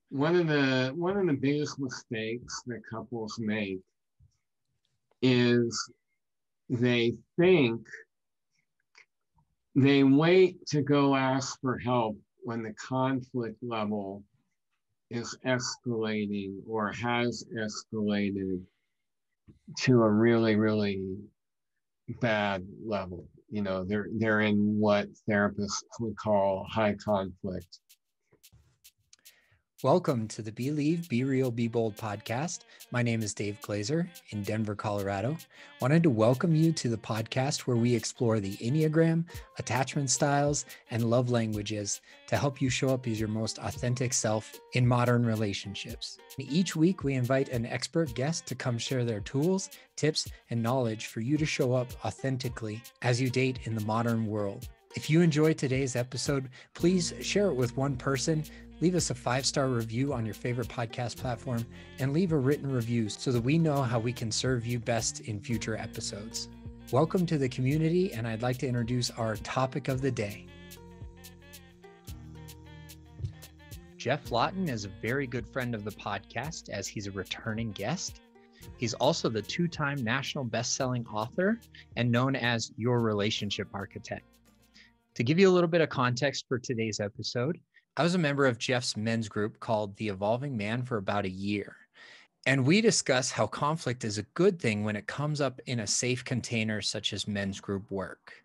one of the biggest mistakes that couples make is they think they wait to go ask for help when the conflict level is escalating or has escalated to a really, really bad level. They're in what therapists would call high conflict. Welcome to the Believe, Be Real, Be Bold podcast. My name is Dave Glazer in Denver, Colorado. Wanted to welcome you to the podcast where we explore the Enneagram, attachment styles, and love languages to help you show up as your most authentic self in modern relationships. Each week, we invite an expert guest to come share their tools, tips, and knowledge for you to show up authentically as you date in the modern world. If you enjoyed today's episode, please share it with one person. Leave us a 5-star review on your favorite podcast platform and leave a written review so that we know how we can serve you best in future episodes. Welcome to the community, and I'd like to introduce our topic of the day. Geoff Laughton is a very good friend of the podcast as he's a returning guest. He's also the 2-time national best-selling author and known as your relationship architect. To give you a little bit of context for today's episode, I was a member of Geoff's men's group called The Evolving Man for about a year. And we discuss how conflict is a good thing when it comes up in a safe container such as men's group work.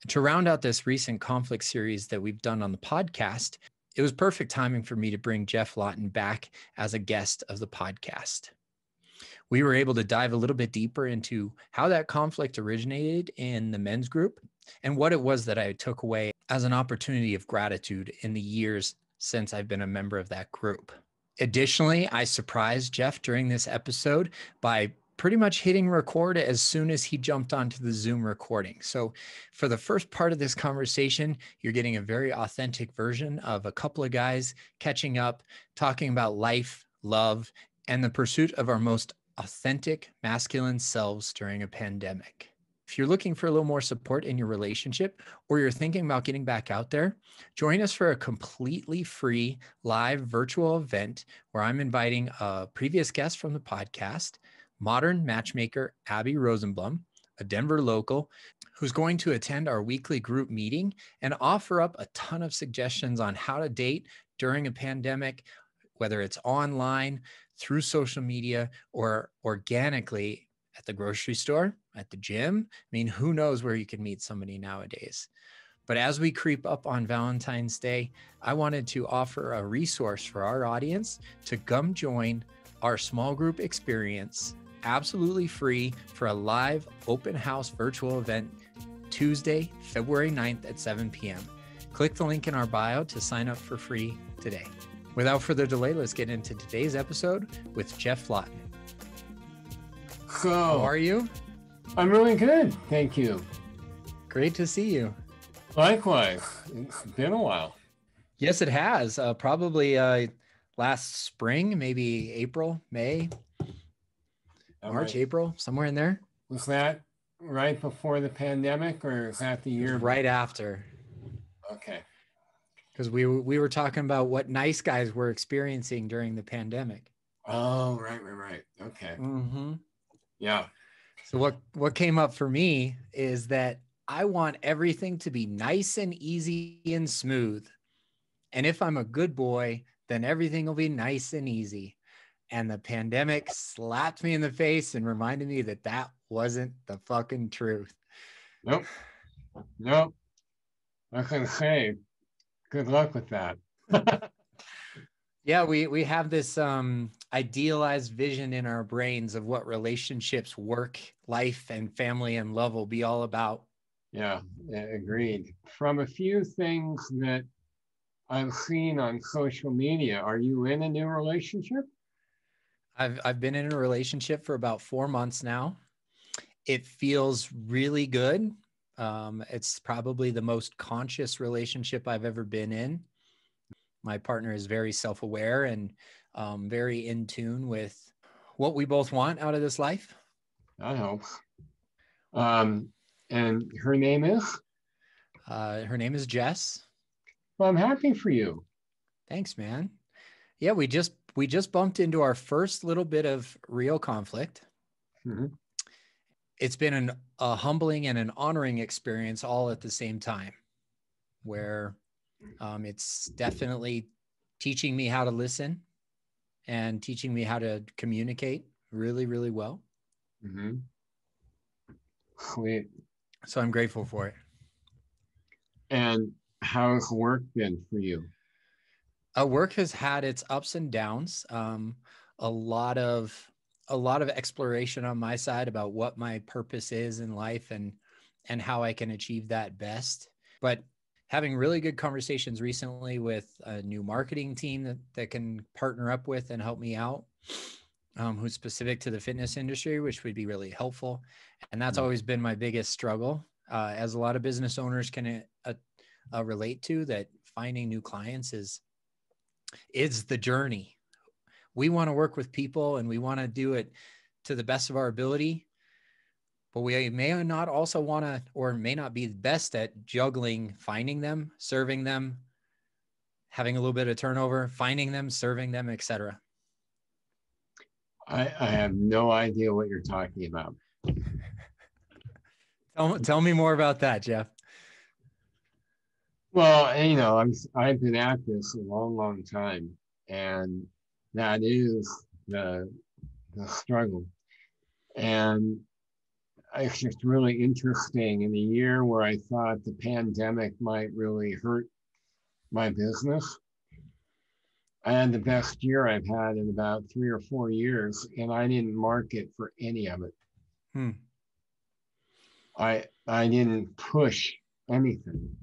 To round out this recent conflict series that we've done on the podcast, it was perfect timing for me to bring Geoff Laughton back as a guest of the podcast. We were able to dive a little bit deeper into how that conflict originated in the men's group and what it was that I took away as an opportunity of gratitude in the years since I've been a member of that group. Additionally, I surprised Geoff during this episode by pretty much hitting record as soon as he jumped onto the Zoom recording. So for the first part of this conversation, you're getting a very authentic version of a couple of guys catching up, talking about life, love, and the pursuit of our most authentic masculine selves during a pandemic. If you're looking for a little more support in your relationship or you're thinking about getting back out there, join us for a completely free live virtual event where I'm inviting a previous guest from the podcast, modern matchmaker Abby Rosenblum, a Denver local, who's going to attend our weekly group meeting and offer up a ton of suggestions on how to date during a pandemic, whether it's online, through social media, or organically at the grocery store, at the gym. I mean, who knows where you can meet somebody nowadays. But as we creep up on Valentine's Day, I wanted to offer a resource for our audience to come join our small group experience, absolutely free, for a live open house virtual event Tuesday, February 9th at 7 p.m. Click the link in our bio to sign up for free today. Without further delay, let's get into today's episode with Geoff Laughton. So, how are you? I'm really good, thank you. Great to see you. Likewise, it's been a while. Yes, it has. Probably last spring, maybe April, May, March, Right. April, somewhere in there. Was that right before the pandemic, or is that the year? Right after. Okay. Because we were talking about what nice guys were experiencing during the pandemic. Oh, right. Okay. Mm-hmm. Yeah. So what came up for me is that I want everything to be nice and easy and smooth. And if I'm a good boy, then everything will be nice and easy. And the pandemic slapped me in the face and reminded me that that wasn't the fucking truth. Nope. I was gonna say, good luck with that. Yeah, we have this idealized vision in our brains of what relationships, work, life, and family and love will be all about. Yeah, agreed. From a few things that I've seen on social media, are you in a new relationship? I've been in a relationship for about 4 months now. It feels really good. It's probably the most conscious relationship I've ever been in. My partner is very self-aware and very in tune with what we both want out of this life. That helps. And her name is? Her name is Jess. Well, I'm happy for you. Thanks, man. Yeah, we just bumped into our first little bit of real conflict. Mm-hmm. It's been a humbling and an honoring experience all at the same time, where it's definitely teaching me how to listen and teaching me how to communicate really, really well. Mm-hmm. Sweet. So I'm grateful for it. And how's work been for you? Work has had its ups and downs. A lot of exploration on my side about what my purpose is in life and how I can achieve that best. But having really good conversations recently with a new marketing team that can partner up with and help me out, who's specific to the fitness industry, which would be really helpful. And that's always been my biggest struggle, as a lot of business owners can relate to, that finding new clients is the journey. We want to work with people and we want to do it to the best of our ability, but we may not also want to, or may not be best at juggling, finding them, serving them, having a little bit of turnover, finding them, serving them, etc. I have no idea what you're talking about. Tell me more about that, Geoff. Well, I've been at this a long, long time, and that is the struggle. And it's just really interesting in a year where I thought the pandemic might really hurt my business. I had the best year I've had in about 3 or 4 years, and I didn't market for any of it. I didn't push anything.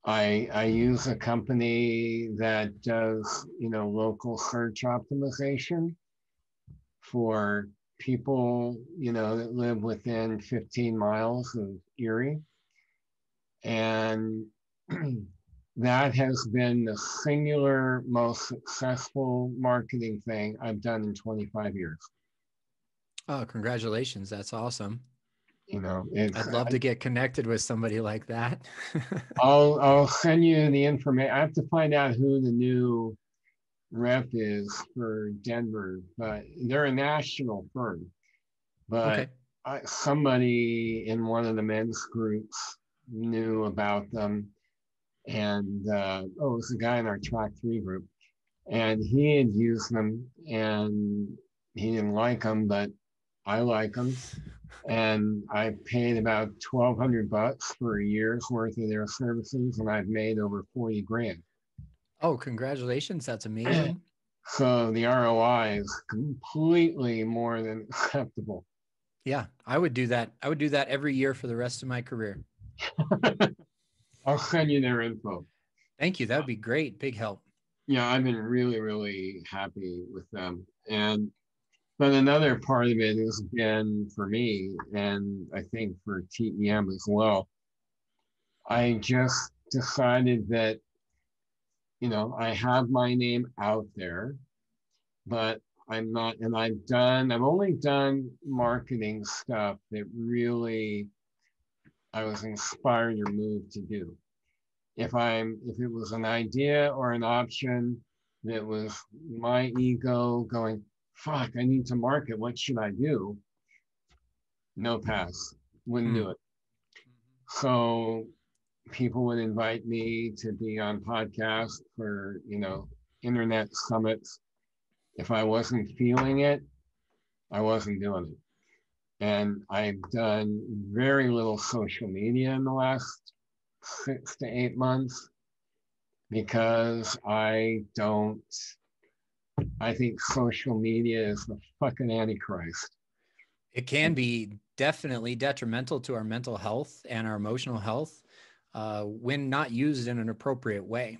I use a company that does, local search optimization for people, that live within 15 miles of Erie. And that has been the singular most successful marketing thing I've done in 25 years. Oh, congratulations. That's awesome. I'd love to get connected with somebody like that. I'll send you the information. I have to find out who the new rep is for Denver, but they're a national firm. But okay. Somebody in one of the men's groups knew about them, and it was a guy in our track 3 group, and he had used them, and he didn't like them, but I like them. And I paid about $1,200 for a year's worth of their services, and I've made over 40 grand. Oh, congratulations. That's amazing. So the ROI is completely more than acceptable. Yeah, I would do that. I would do that every year for the rest of my career. I'll send you their info. Thank you. That would be great. Big help. Yeah, I've been really, really happy with them. But another part of it has been for me, and I think for TEM as well, I just decided that, I have my name out there, but I'm not, and I've only done marketing stuff that really I was inspired or moved to do. If it was an idea or an option that was my ego going, fuck, I need to market, what should I do? No pass, wouldn't do it. So people would invite me to be on podcasts for, internet summits. If I wasn't feeling it, I wasn't doing it. And I've done very little social media in the last 6 to 8 months because I think social media is the fucking Antichrist. It can be definitely detrimental to our mental health and our emotional health when not used in an appropriate way.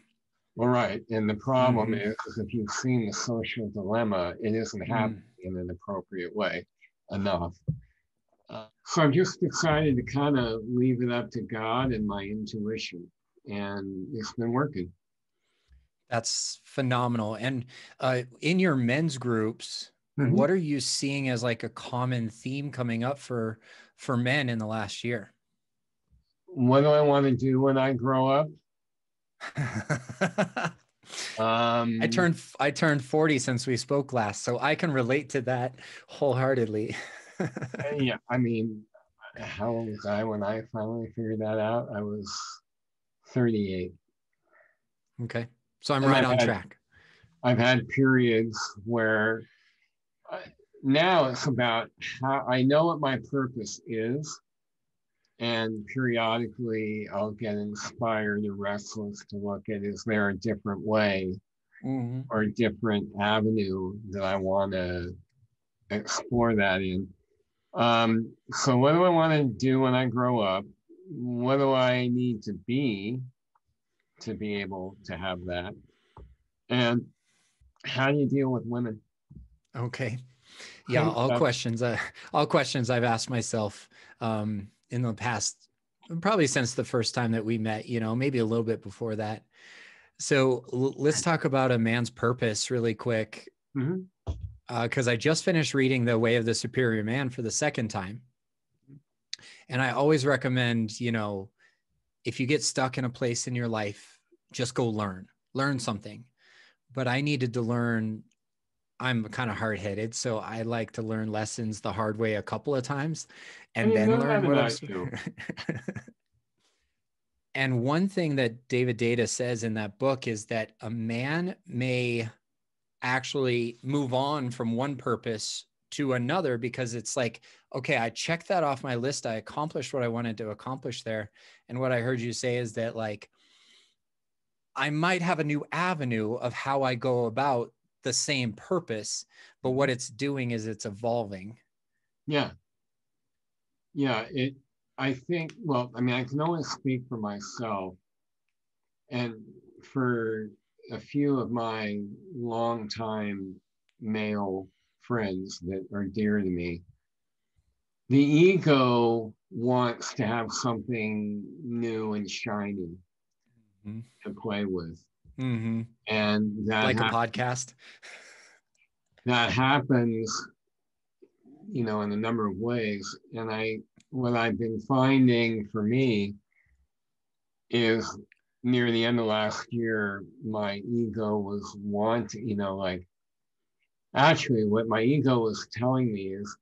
Well, right. And the problem is if you've seen The Social Dilemma, it isn't happening in an appropriate way enough. So I'm just excited to kind of leave it up to God and my intuition. And it's been working. That's phenomenal. And in your men's groups, what are you seeing as like a common theme coming up for men in the last year? What do I want to do when I grow up? I turned 40 since we spoke last, so I can relate to that wholeheartedly. Yeah, I mean, how old was I when I finally figured that out? I was 38. Okay, so I'm And right on track. I've had periods where now it's about how I know what my purpose is. And periodically I'll get inspired or restless to look at, is there a different way or a different avenue that I want to explore that in? So what do I want to do when I grow up? What do I need to be able to have that? And how do you deal with women? Okay. Yeah, all questions I've asked myself in the past, probably since the first time that we met, maybe a little bit before that. So let's talk about a man's purpose really quick. Because I just finished reading The Way of the Superior Man for the second time. And I always recommend, if you get stuck in a place in your life, just go learn something. But I needed to learn. I'm kind of hard-headed, so I like to learn lessons the hard way a couple of times and then learn what I'm. And one thing that David Deida says in that book is that a man may actually move on from one purpose to another, because it's like, okay, I checked that off my list. I accomplished what I wanted to accomplish there. And what I heard you say is that, like, I might have a new avenue of how I go about the same purpose, but what it's doing is it's evolving. Yeah. I think, well, I mean, I can only speak for myself, and for a few of my longtime male friends that are dear to me, the ego wants to have something new and shiny to play with. And that, like a podcast, that happens, in a number of ways. And what I've been finding for me is, near the end of last year, my ego was wanting, actually what my ego was telling me is,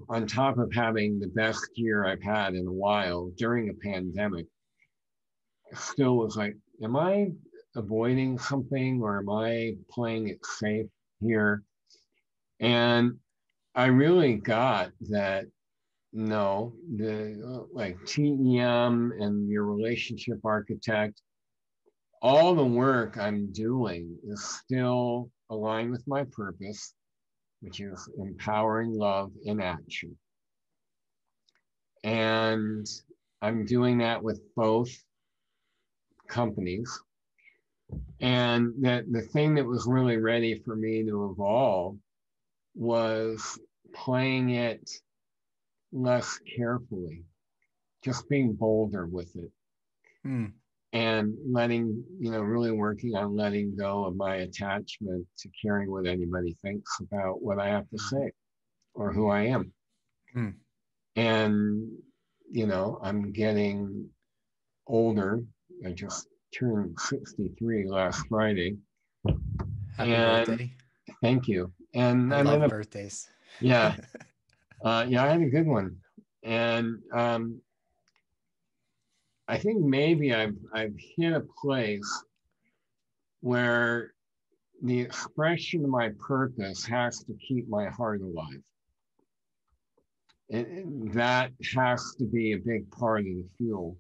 on top of having the best year I've had in a while during a pandemic, still was like, am I avoiding something, or am I playing it safe here? And I really got that, no, like TEM and your relationship architect, all the work I'm doing is still aligned with my purpose, which is empowering love in action. And I'm doing that with both companies. And that the thing that was really ready for me to evolve was playing it less carefully, just being bolder with it. And letting, really working on letting go of my attachment to caring what anybody thinks about what I have to say or who I am. And, I'm getting older. I just turned 63 last Friday. Happy birthday. Thank you. And I love birthdays. Yeah. I had a good one. And I think maybe I've hit a place where the expression of my purpose has to keep my heart alive. That has to be a big part of the fuel.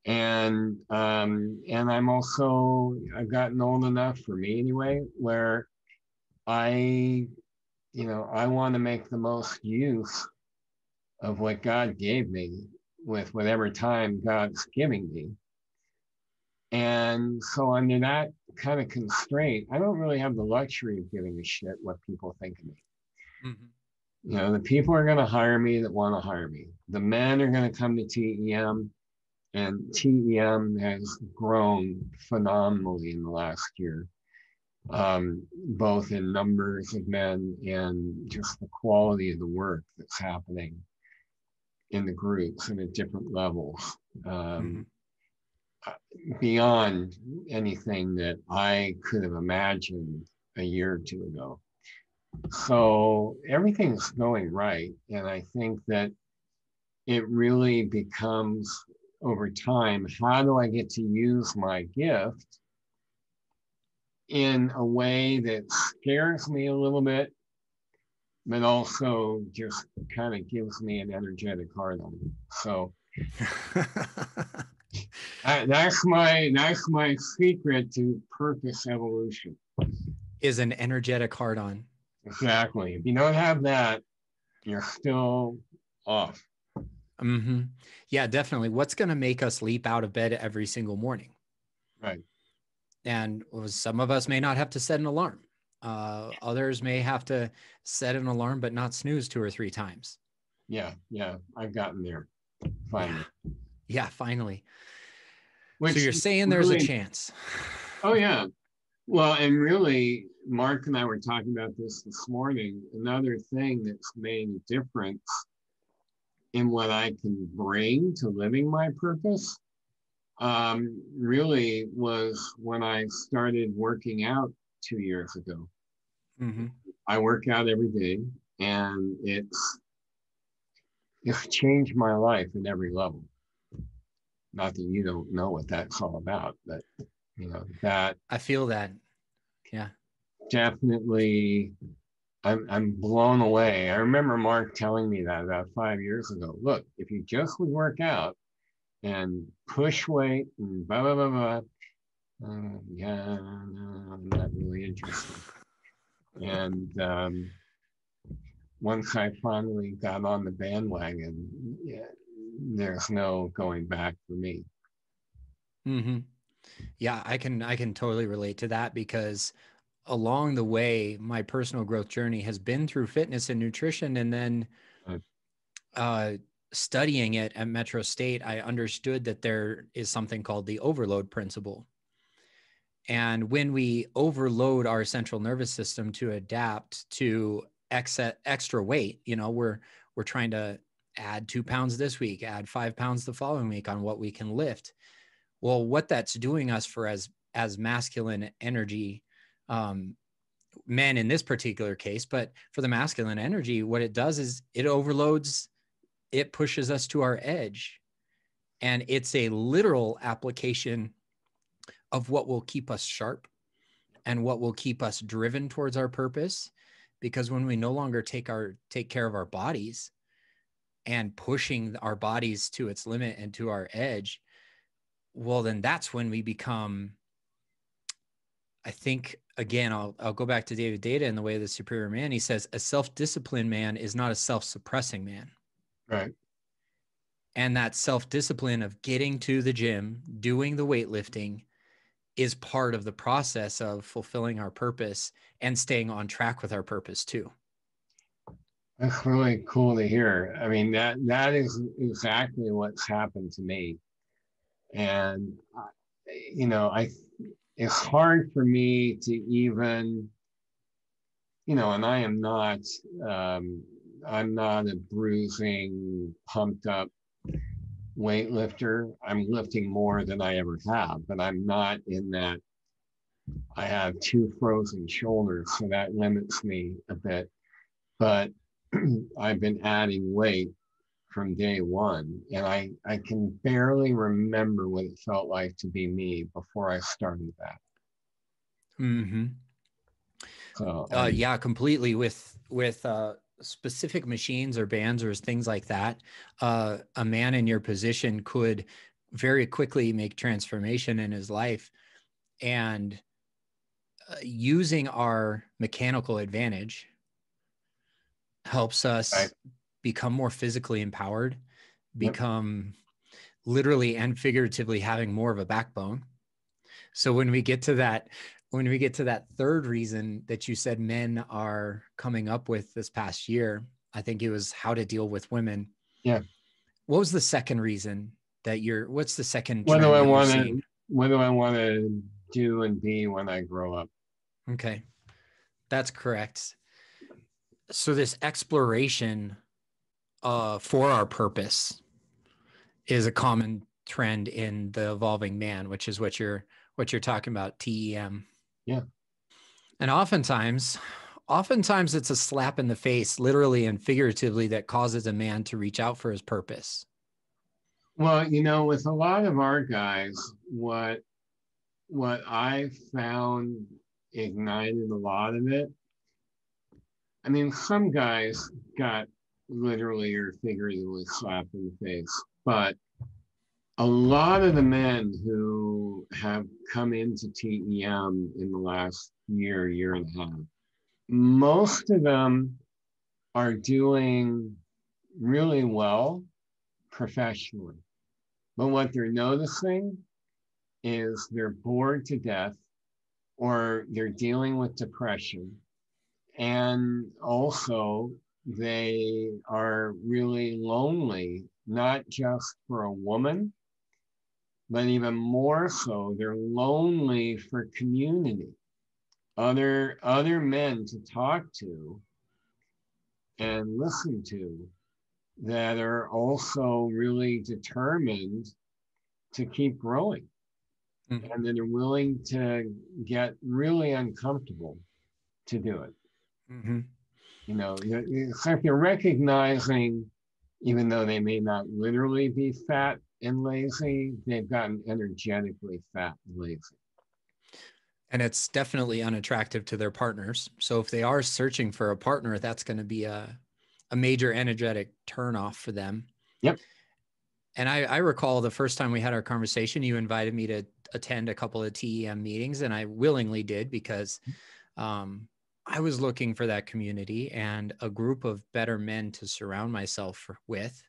And I'm also, I've gotten old enough, for me anyway, where I want to make the most use of what God gave me with whatever time God's giving me. And so under that kind of constraint, I don't really have the luxury of giving a shit what people think of me. The people are going to hire me that want to hire me. The men are going to come to TEM, and TEM has grown phenomenally in the last year, both in numbers of men and just the quality of the work that's happening in the groups and at different levels. beyond anything that I could have imagined a year or two ago. So everything's going right. And I think that it really becomes over time, how do I get to use my gift in a way that scares me a little bit, but also just kind of gives me an energetic heart on it. So that's my secret to purpose evolution. Is an energetic heart on. Exactly. If you don't have that, you're still off. Mm-hmm. Yeah, definitely. What's going to make us leap out of bed every single morning? Right. And some of us may not have to set an alarm. Others may have to set an alarm, but not snooze 2 or 3 times. Yeah. I've gotten there. Finally. Yeah, finally. Which so you're saying really, there's a chance. Oh, yeah. Well, and really, Mark and I were talking about this morning. Another thing that's made a difference in what I can bring to living my purpose really was when I started working out 2 years ago. Mm-hmm. I work out every day, and it's changed my life in every level. Not that you don't know what that's all about, but that I feel that. Yeah. Definitely, I'm blown away. I remember Mark telling me that about 5 years ago. Look, if you just would work out and push weight and blah blah blah blah, yeah, no, I'm not really interested. And once I finally got on the bandwagon, yeah, there's no going back for me. Mm-hmm. Yeah, I can totally relate to that, because along the way, my personal growth journey has been through fitness and nutrition. And then studying it at Metro State, I understood that there is something called the overload principle. And when we overload our central nervous system to adapt to extra weight, we're trying to add 2 pounds this week, add 5 pounds the following week on what we can lift. Well, what that's doing us for as masculine energy men in this particular case, but for the masculine energy, what it does is it overloads, it pushes us to our edge. And it's a literal application of what will keep us sharp and what will keep us driven towards our purpose. Because when we no longer take care of our bodies and pushing our bodies to its limit and to our edge, well, then that's when we become, I think, again, I'll go back to David Data and the way of the superior man. He says a self-disciplined man is not a self-suppressing man. Right. And that self-discipline of getting to the gym, doing the weightlifting, is part of the process of fulfilling our purpose and staying on track with our purpose too. That's really cool to hear. I mean, that is exactly what's happened to me. And, it's hard for me to even, and I am not, I'm not a bruising, pumped up weightlifter. I'm lifting more than I ever have, but I'm not in that. I have 2 frozen shoulders, so that limits me a bit. But I've been adding weight from day one, and I can barely remember what it felt like to be me before I started that. Mm-hmm. So yeah, completely. With specific machines or bands or things like that, a man in your position could very quickly make transformation in his life. And using our mechanical advantage helps us become more physically empowered, become literally and figuratively having more of a backbone. So when we get to that third reason that you said men are coming up with this past year, I think it was how to deal with women. Yeah. What was the second reason that what's the second what trend do I that want you're to seeing? what do I want to do and be when I grow up? Okay. That's correct. So this exploration for our purpose is a common trend in the evolving man, which is what you're talking about, TEM. Yeah. And oftentimes it's a slap in the face, literally and figuratively, that causes a man to reach out for his purpose. Well, with a lot of our guys, what I found ignited a lot of it. I mean, some guys got literally or figuratively slapped in the face, but a lot of the men who have come into TEM in the last year and a half, most of them are doing really well professionally. But what they're noticing is they're bored to death, or they're dealing with depression. And also, they are really lonely, not just for a woman, but even more so, they're lonely for community, other men to talk to and listen to that are also really determined to keep growing. Mm-hmm. And that are willing to get really uncomfortable to do it. Mm-hmm. So if you're recognizing, even though they may not literally be fat and lazy, they've gotten energetically fat and lazy. And it's definitely unattractive to their partners. So if they are searching for a partner, that's going to be a major energetic turnoff for them. Yep. And I recall the first time we had our conversation, you invited me to attend a couple of TEM meetings, and I willingly did, because I was looking for that community and a group of better men to surround myself with.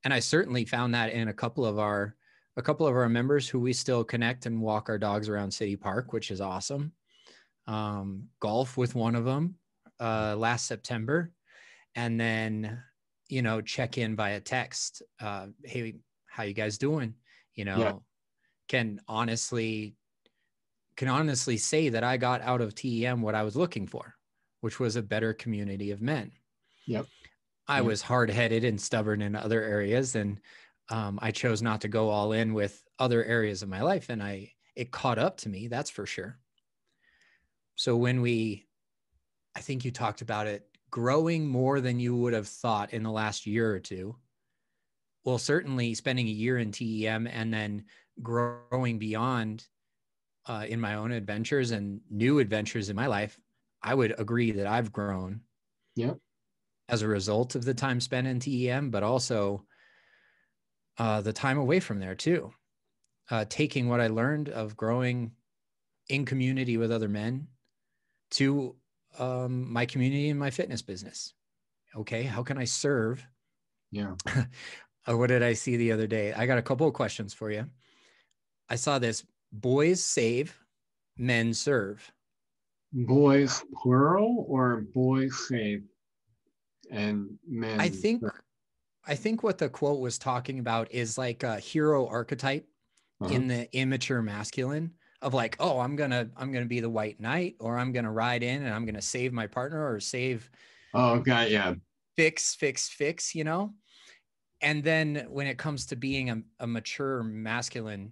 And I certainly found that in a couple of our members who we still connect and walk our dogs around City Park, which is awesome. Golf with one of them last September. And then, check in via text. Hey, how you guys doing? Can honestly say that I got out of TEM what I was looking for, which was a better community of men. Yep. I was hard-headed and stubborn in other areas, and I chose not to go all in with other areas of my life, and it caught up to me, that's for sure. So when I think you talked about it, growing more than you would have thought in the last year or two. Well, certainly spending a year in TEM and then growing beyond in my own adventures and new adventures in my life, I would agree that I've grown. Yep. As a result of the time spent in TEM, but also the time away from there too. Taking what I learned of growing in community with other men to my community and my fitness business. Okay, how can I serve? Yeah. What did I see the other day? I got a couple of questions for you. I saw this: boys save, men serve. Boys plural or boys save and men? I think what the quote was talking about is like a hero archetype in the immature masculine of like, oh, I'm gonna be the white knight, or I'm gonna ride in and I'm gonna save my partner or save. Oh God, yeah. Fix. And then when it comes to being a mature masculine,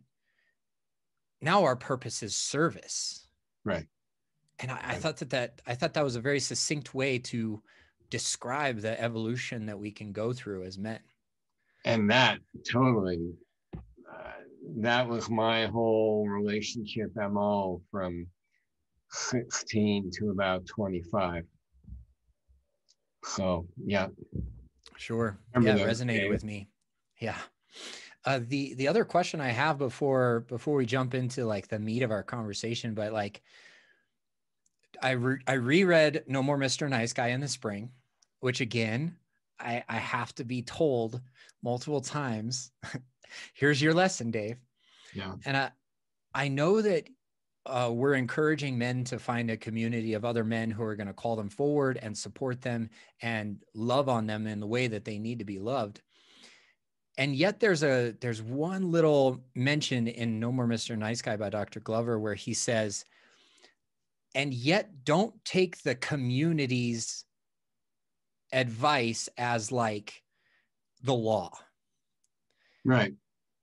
now our purpose is service. Right. And I thought that was a very succinct way to describe the evolution that we can go through as men. And that totally, that was my whole relationship MO from 16 to about 25. So, yeah. Sure. Yeah, it resonated with me. Yeah. The other question I have before we jump into like the meat of our conversation, but like I reread No More Mr. Nice Guy in the spring, which again, I have to be told multiple times, here's your lesson, Dave. Yeah. And I know that we're encouraging men to find a community of other men who are going to call them forward and support them and love on them in the way that they need to be loved. And yet there's one little mention in No More Mr. Nice Guy by Dr. Glover where he says, and yet don't take the community's advice as like the law. Right.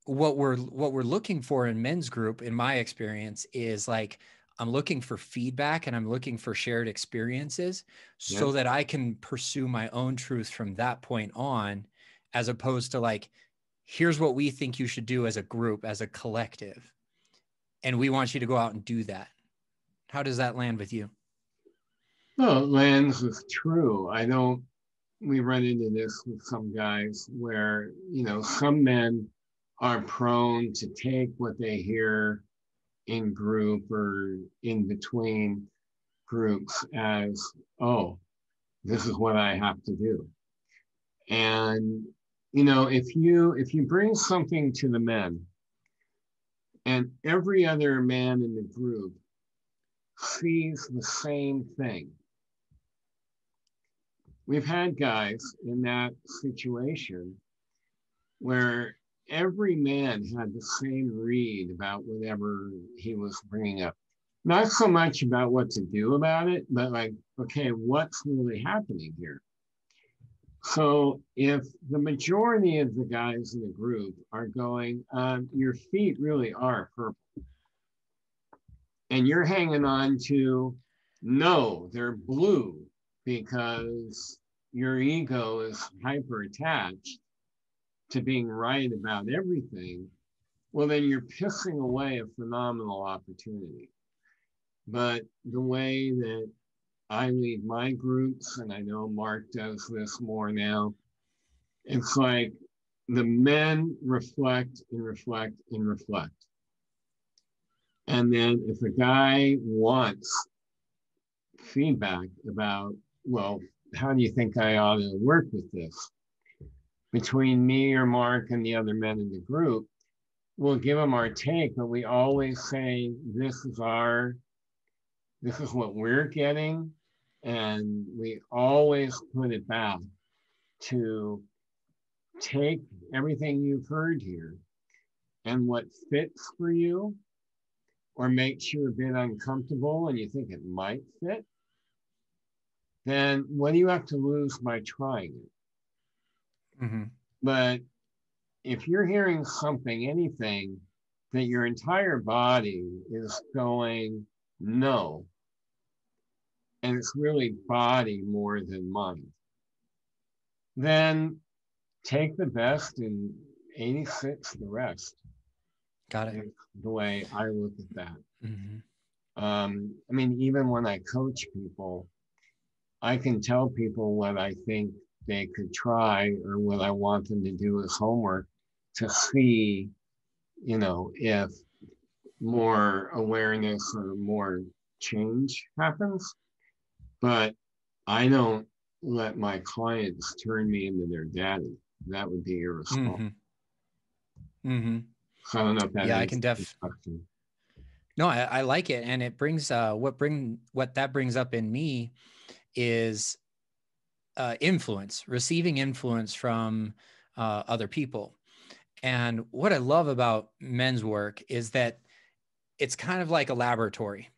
what we're looking for in men's group, in my experience, is like, I'm looking for feedback and I'm looking for shared experiences Yeah. so that I can pursue my own truth from that point on, as opposed to like, here's what we think you should do as a group, as a collective, and we want you to go out and do that. How does that land with you? Well, lands is true. We run into this with some guys where, some men are prone to take what they hear in group or in between groups as, oh, this is what I have to do. And, if you bring something to the men and every other man in the group sees the same thing. We've had guys in that situation where every man had the same read about whatever he was bringing up. Not so much about what to do about it, but like, okay, what's really happening here? So if the majority of the guys in the group are going, your feet really are purple, and you're hanging on to, no, they're blue because your ego is hyper attached to being right about everything, well, then you're pissing away a phenomenal opportunity. But the way that I lead my groups, and I know Mark does this more now, it's like the men reflect and reflect and reflect. And then if a guy wants feedback about, well, how do you think I ought to work with this? Between me or Mark and the other men in the group, we'll give them our take, but we always say, this is what we're getting. And we always put it back to take everything you've heard here and what fits for you or makes you a bit uncomfortable and you think it might fit, then what do you have to lose by trying it? Mm-hmm. But if you're hearing something, anything that your entire body is going, no, and it's really body more than mind, then take the best and 86 the rest. Got it. Is the way I look at that. Mm-hmm. Even when I coach people, I can tell people what I think they could try or what I want them to do as homework to see, if more awareness or more change happens. But I don't let my clients turn me into their daddy. That would be irresponsible. Mm-hmm. Mm-hmm. So I don't know if that Yeah, I answers can the question. No, I like it. And it brings, what that brings up in me is influence, receiving influence from other people. And what I love about men's work is that it's kind of like a laboratory.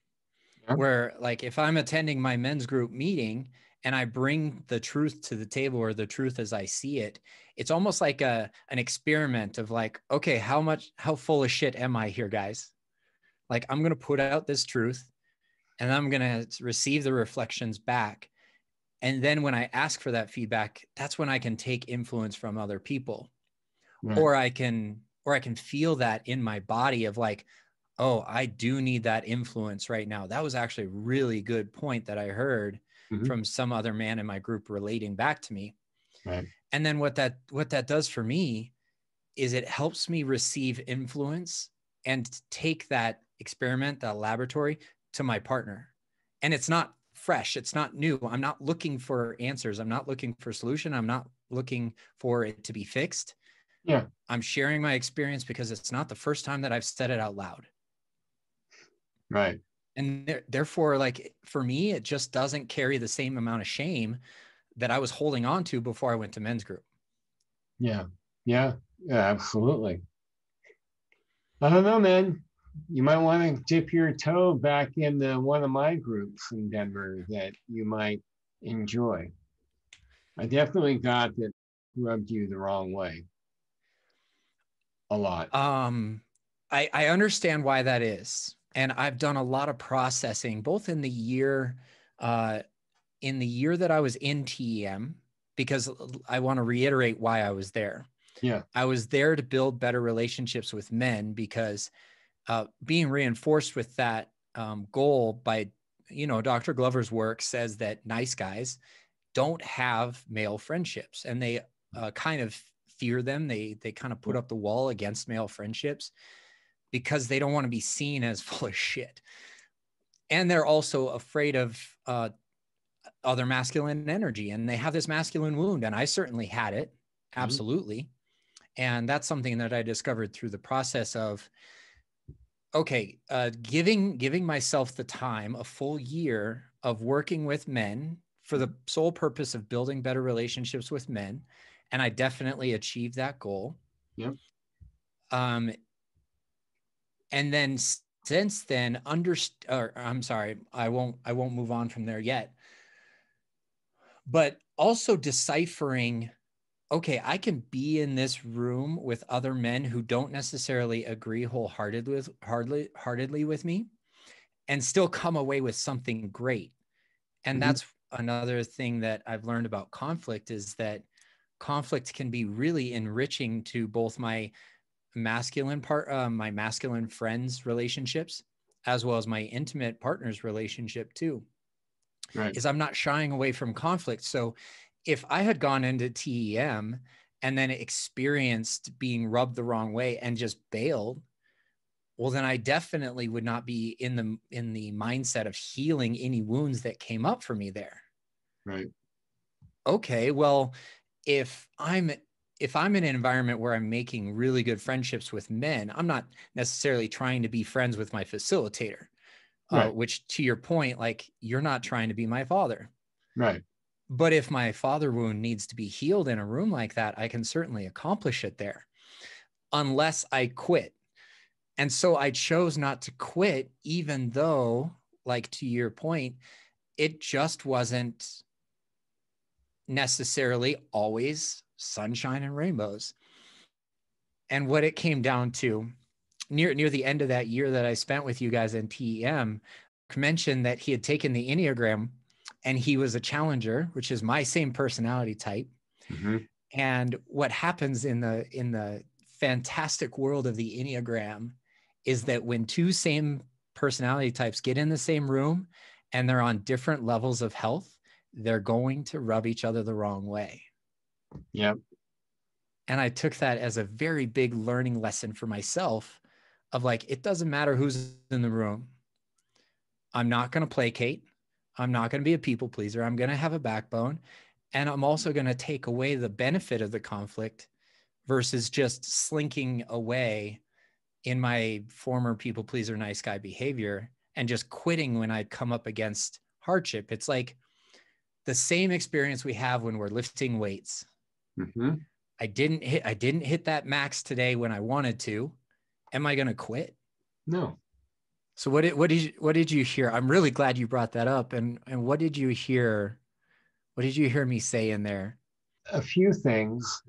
Yeah. Where, like, if I'm attending my men's group meeting and I bring the truth to the table, or the truth as I see it, it's almost like an experiment of like, okay, how full of shit am I here, guys? Like, I'm going to put out this truth and I'm going to receive the reflections back. And then when I ask for that feedback, that's when I can take influence from other people. Right. Or I can feel that in my body of like, oh, I do need that influence right now. That was actually a really good point that I heard from some other man in my group relating back to me. Right. And then what that does for me is it helps me receive influence and take that experiment, that laboratory, to my partner. And it's not fresh. It's not new. I'm not looking for answers. I'm not looking for solution. I'm not looking for it to be fixed. Yeah. I'm sharing my experience because it's not the first time that I've said it out loud. Right. And therefore, like, for me, it just doesn't carry the same amount of shame that I was holding on to before I went to men's group. Yeah. Yeah. Yeah, absolutely. I don't know, man. You might want to dip your toe back into one of my groups in Denver that you might enjoy. I definitely got that rubbed you the wrong way. a lot. I understand why that is. And I've done a lot of processing, both in the year that I was in TEM, because I want to reiterate why I was there. Yeah. I was there to build better relationships with men, because being reinforced with that goal by, Dr. Glover's work says that nice guys don't have male friendships, and they kind of fear them. They kind of put up the wall against male friendships because they don't want to be seen as full of shit. And they're also afraid of other masculine energy, and they have this masculine wound. And I certainly had it. Absolutely. Mm-hmm. And that's something that I discovered through the process of, okay, giving myself the time, a full year of working with men for the sole purpose of building better relationships with men. And I definitely achieved that goal. Yep. And then since then, I'm sorry, I won't move on from there yet. But also deciphering, okay, I can be in this room with other men who don't necessarily agree wholeheartedly with me, and still come away with something great. And that's another thing that I've learned about conflict, is that conflict can be really enriching to both my masculine friends' relationships, as well as my intimate partner's relationship too. Right. Is I'm not shying away from conflict. So if I had gone into TEM and then experienced being rubbed the wrong way and just bailed, well, then I definitely would not be in the mindset of healing any wounds that came up for me there. Right. Okay, well, if I'm in an environment where I'm making really good friendships with men, I'm not necessarily trying to be friends with my facilitator, right. Which, to your point, like, you're not trying to be my father. Right. But if my father wound needs to be healed in a room like that, I can certainly accomplish it there, unless I quit. And so I chose not to quit, even though, like, to your point, it just wasn't necessarily always sunshine and rainbows. And what it came down to near the end of that year that I spent with you guys in TEM, mentioned that he had taken the Enneagram and he was a challenger, which is my same personality type. Mm-hmm. And what happens in the fantastic world of the Enneagram is that when two same personality types get in the same room and they're on different levels of health, they're going to rub each other the wrong way. Yep. And I took that as a very big learning lesson for myself of, like, it doesn't matter who's in the room. I'm not going to placate. I'm not going to be a people pleaser. I'm going to have a backbone. And I'm also going to take away the benefit of the conflict versus just slinking away in my former people pleaser, nice guy behavior and just quitting when I come up against hardship. It's like the same experience we have when we're lifting weights. Mm-hmm. I didn't hit that max today when I wanted to. Am I going to quit? No. So what did you hear? I'm really glad you brought that up. And what did you hear? What did you hear me say in there? A few things,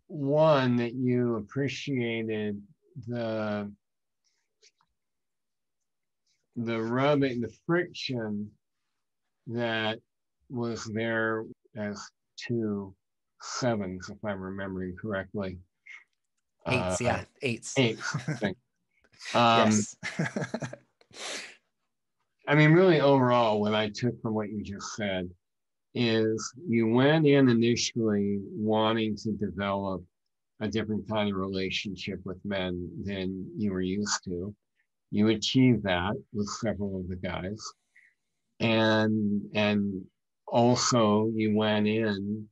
one, that you appreciated the rubbing, the friction that was there as 2 sevens, if I'm remembering correctly. Eights, yeah, eights. Eights. Yes. I mean, really, overall, what I took from what you just said is you went in initially wanting to develop a different kind of relationship with men than you were used to. You achieved that with several of the guys. And also you went in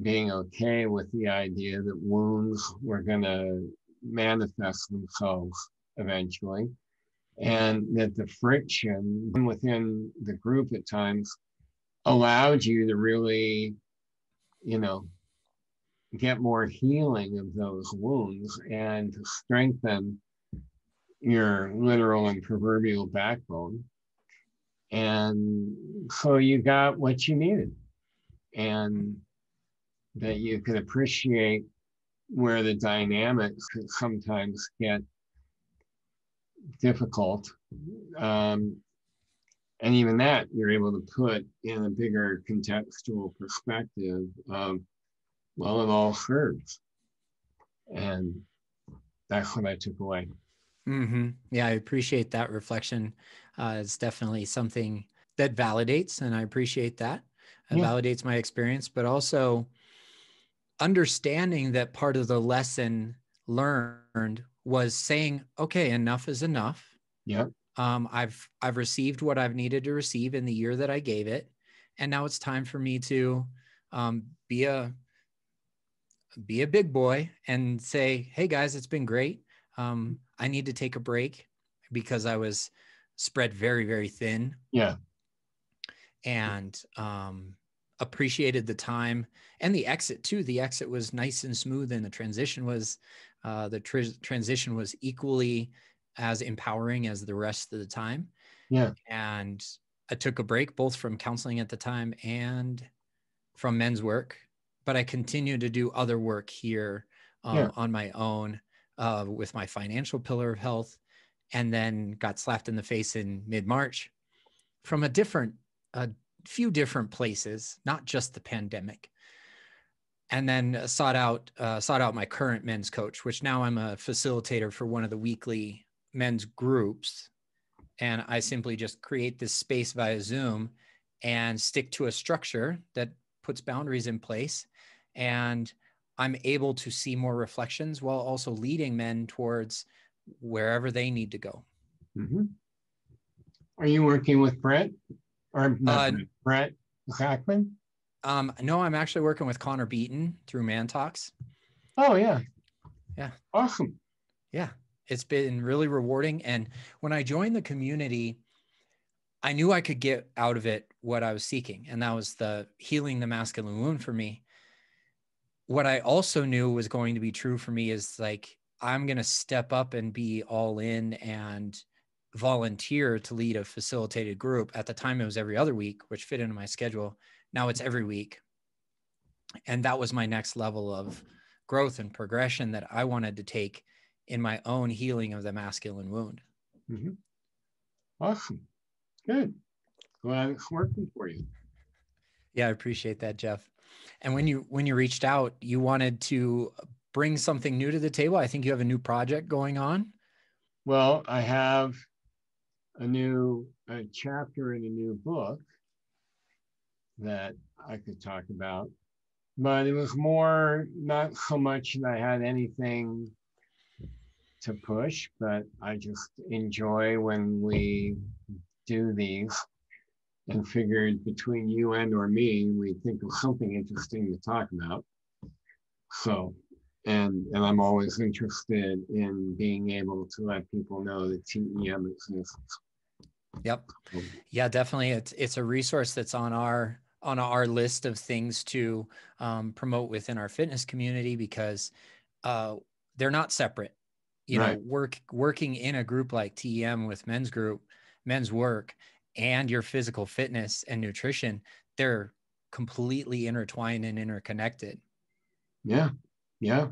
being okay with the idea that wounds were going to manifest themselves eventually, and that the friction within the group at times allowed you to really, get more healing of those wounds and to strengthen your literal and proverbial backbone. And so you got what you needed, and that you could appreciate where the dynamics can sometimes get difficult. And even that you're able to put in a bigger contextual perspective of, well, it all serves. And that's what I took away. Mm-hmm. Yeah, I appreciate that reflection. It's definitely something that validates, and I appreciate that. It validates my experience, but also understanding that part of the lesson learned was saying, okay, enough is enough. Yeah. I've received what I've needed to receive in the year that I gave it, and now it's time for me to be a big boy and say, hey guys, it's been great. I need to take a break because I was spread very, very thin. Yeah. And appreciated the time and the exit too. The exit was nice and smooth, and the transition was transition was equally as empowering as the rest of the time. Yeah. And I took a break both from counseling at the time and from men's work, but I continued to do other work here on my own with my financial pillar of health, and then got slapped in the face in mid-March from a few different places, not just the pandemic. And then sought out my current men's coach, which now I'm a facilitator for one of the weekly men's groups. And I simply just create this space via Zoom and stick to a structure that puts boundaries in place. And I'm able to see more reflections while also leading men towards wherever they need to go. Mm-hmm. Are you working with Brett? Or not Brett Hackman? No, I'm actually working with Connor Beaton through Man Talks. Oh, yeah. Yeah. Awesome. Yeah. It's been really rewarding. And when I joined the community, I knew I could get out of it what I was seeking. And that was the healing the masculine wound for me. What I also knew was going to be true for me is like, I'm going to step up and be all in and volunteer to lead a facilitated group. At the time, it was every other week, which fit into my schedule. Now it's every week. And that was my next level of growth and progression that I wanted to take in my own healing of the masculine wound. Mm-hmm. Awesome. Good. Glad it's working for you. Yeah, I appreciate that, Geoff. And when you reached out, you wanted to bring something new to the table. I think you have a new project going on. Well, I have a chapter in a new book that I could talk about, but it was more not so much that I had anything to push, but I just enjoy when we do these, and figured between you and or me, we think of something interesting to talk about. So, and I'm always interested in being able to let people know that TEM exists. Yep. Yeah, definitely. It's a resource that's on our list of things to promote within our fitness community, because they're not separate. You know, working in a group like TEM with men's work, and your physical fitness and nutrition, they're completely intertwined and interconnected. Yeah. Yeah.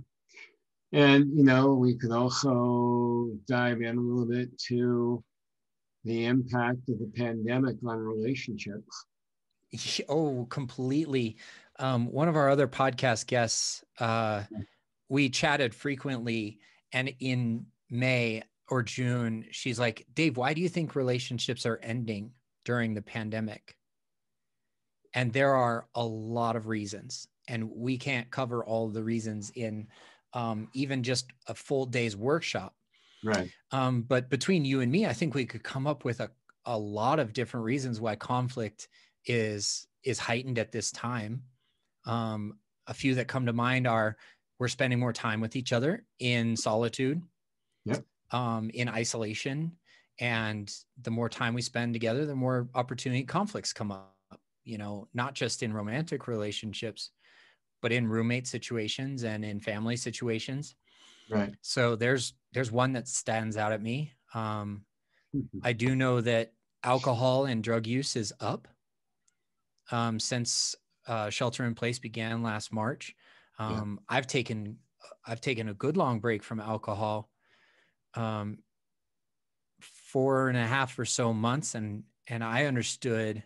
And, we could also dive in a little bit to the impact of the pandemic on relationships. Oh, completely. One of our other podcast guests, we chatted frequently, and in May or June, she's like, Dave, why do you think relationships are ending during the pandemic? And there are a lot of reasons, and we can't cover all the reasons in even just a full day's workshop. Right. But between you and me, I think we could come up with a lot of different reasons why conflict is heightened at this time. A few that come to mind are, we're spending more time with each other in solitude, yep. In isolation. And the more time we spend together, the more opportunity conflicts come up, not just in romantic relationships, but in roommate situations and in family situations. Right. So there's one that stands out at me. I do know that alcohol and drug use is up since shelter in place began last March. I've taken I've taken a good long break from alcohol, 4.5 or so months. And I understood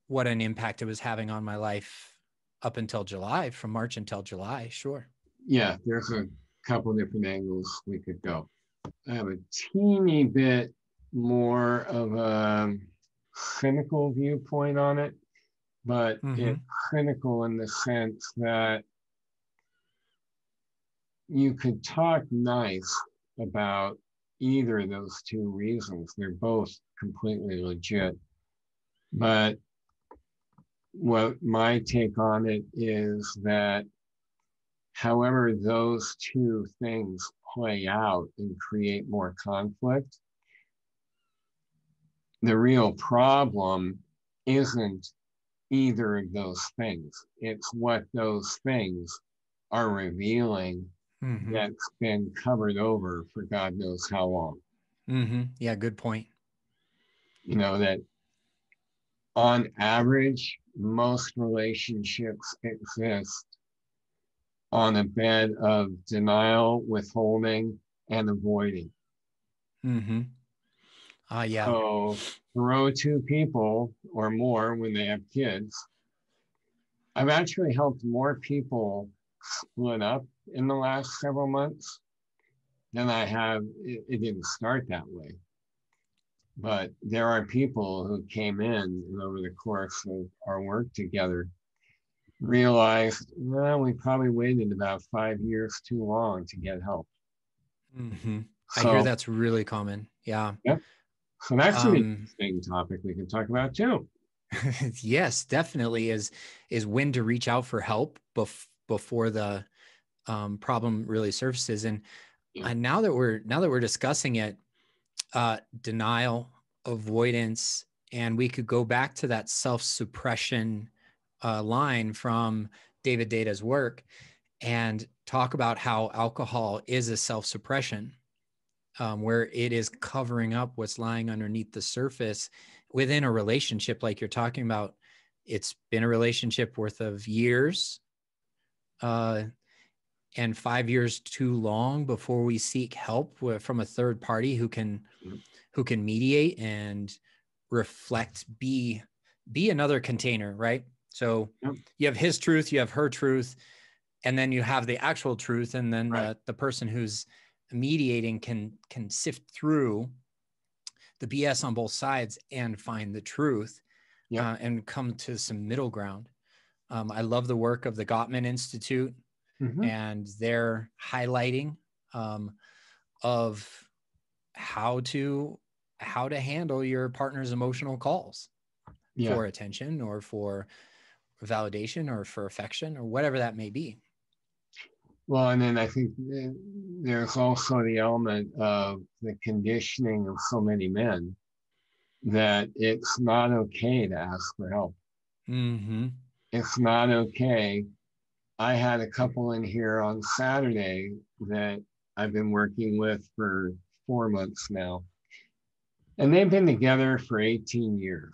what an impact it was having on my life up until July, from March until July. Sure. Yeah, there's a couple different angles we could go. I have a teeny bit more of a cynical viewpoint on it, but it's cynical in the sense that you could talk nice about either of those two reasons. They're both completely legit. But what my take on it is that however those two things play out and create more conflict, the real problem isn't either of those things. It's what those things are revealing that's been covered over for God knows how long. Yeah, good point. You know, that on average, most relationships exist on a bed of denial, withholding, and avoiding. Yeah. So throw two people or more when they have kids. I've actually helped more people split up in the last several months than I have. It didn't start that way. But there are people who came in and over the course of our work together realized, well, we probably waited about 5 years too long to get help. I hear that's really common. Yeah. Yep. So that's an interesting topic we can talk about too. Yes, definitely is when to reach out for help before the problem really surfaces. And now that we're discussing it, denial, avoidance, and we could go back to that self-suppression line from David Deda's work and talk about how alcohol is a self-suppression, where it is covering up what's lying underneath the surface within a relationship like you're talking about. It's been a relationship worth of years, and 5 years too long before we seek help from a third party who can mediate and reflect, be another container, right? So you have his truth, you have her truth, and then you have the actual truth, and then the person who's mediating can sift through the BS on both sides and find the truth, and come to some middle ground. I love the work of the Gottman Institute and their highlighting of how to handle your partner's emotional calls for attention or for validation or for affection or whatever that may be. Well, and then I think there's also the element of the conditioning of so many men that it's not okay to ask for help. It's not okay. I had a couple in here on Saturday that I've been working with for 4 months now, and they've been together for 18 years.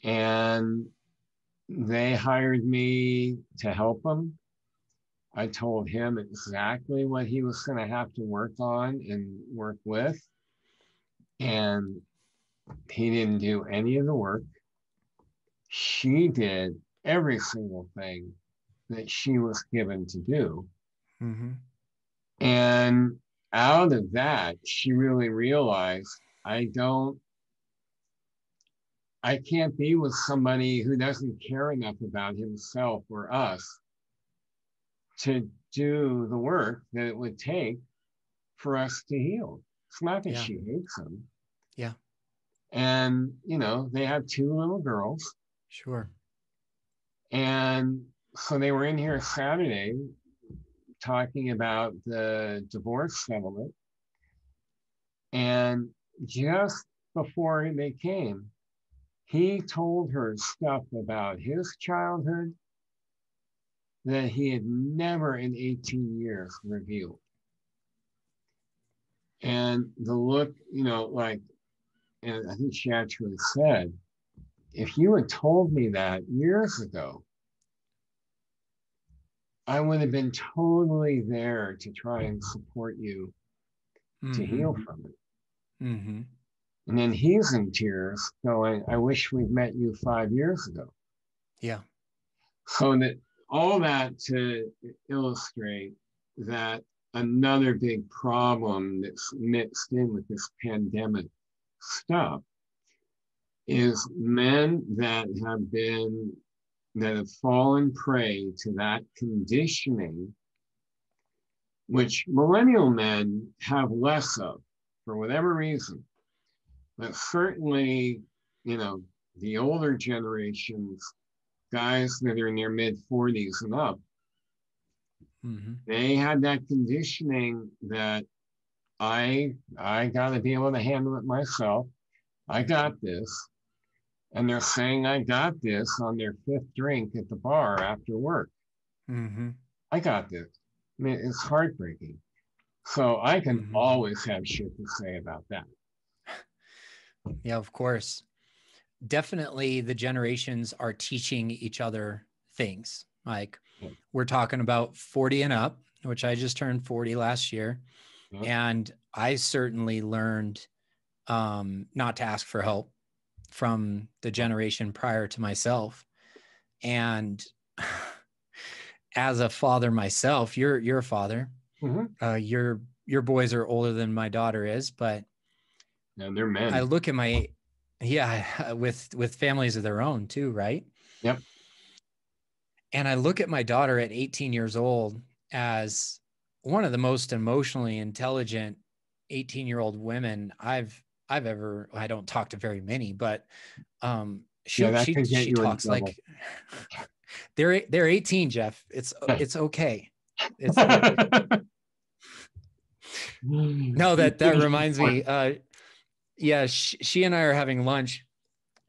And they hired me to help them. I told him exactly what he was going to have to work on and work with. And he didn't do any of the work. She did every single thing that she was given to do. And out of that, she really realized, I can't be with somebody who doesn't care enough about himself or us to do the work that it would take for us to heal. It's not that she hates him. And, they have 2 little girls. Sure. And so they were in here Saturday talking about the divorce settlement. And just before they came, he told her stuff about his childhood that he had never in 18 years revealed. And the look, and I think she actually said, if you had told me that years ago, I would have been totally there to try and support you to heal from it. Mm-hmm. And then he's in tears going, I wish we'd met you 5 years ago. Yeah. So that all that to illustrate that another big problem that's mixed in with this pandemic stuff is men that have fallen prey to that conditioning, which millennial men have less of for whatever reason. But certainly, the older generations, guys that are in their mid 40s and up, they had that conditioning that I got to be able to handle it myself. I got this. And they're saying I got this on their fifth drink at the bar after work. I got this. I mean, it's heartbreaking. So I can always have shit to say about that. Yeah, of course. Definitely the generations are teaching each other things. Like we're talking about 40 and up, which I just turned 40 last year. And I certainly learned not to ask for help from the generation prior to myself. And as a father myself, you're a father. Your boys are older than my daughter is, but they're men. I look at with families of their own too, right? Yep. And I look at my daughter at 18 years old as one of the most emotionally intelligent 18-year-old women I've ever, I don't talk to very many, but she talks like they're 18, Geoff. It's okay. It's no, that reminds me. Yeah, she and I are having lunch.